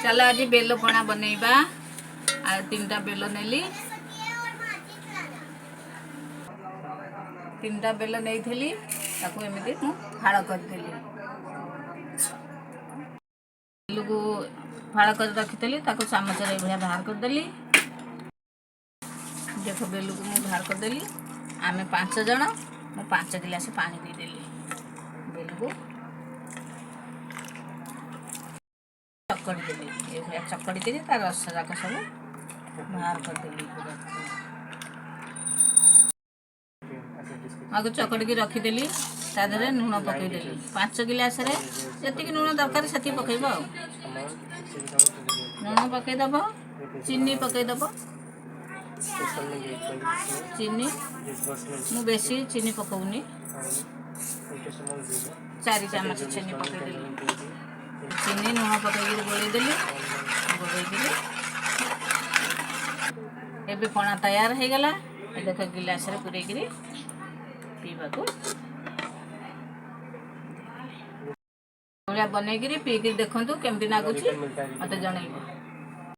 चल आज बेल पणा बनैबा। आ 3टा बेल नेली, 3टा बेल नहीं ताको एमती फाड़ करदेली। बेल को फाड़ कर रखी ताको चामच भाया बाहर करदेली। देख बेल को मुझे बाहर करदेली। आम 5 जन, मु 5 गिलास पानी देदेली। बेल को चकड़ी देली, ये भाया चकड़ी देली तार रस जाक सब बाहर करदेली। आगे चकड़ी की रखीदेली, तादे लुण पकईदेली। 5 गिलास जी लुण दरकार से पकईब। लुण पकईदब, चीनी पकईदब। चीनी मु बेसी चीनी पकाउनी, 4 चामच चीनी पकईदेली। चीनी लुण पकईक गोलैदेली। गोलैदेली एबे पणा तैयार हो गला। देख गिलास पूरे पीवा को बनईकि पीकि देखु केमती लगुच मत जन।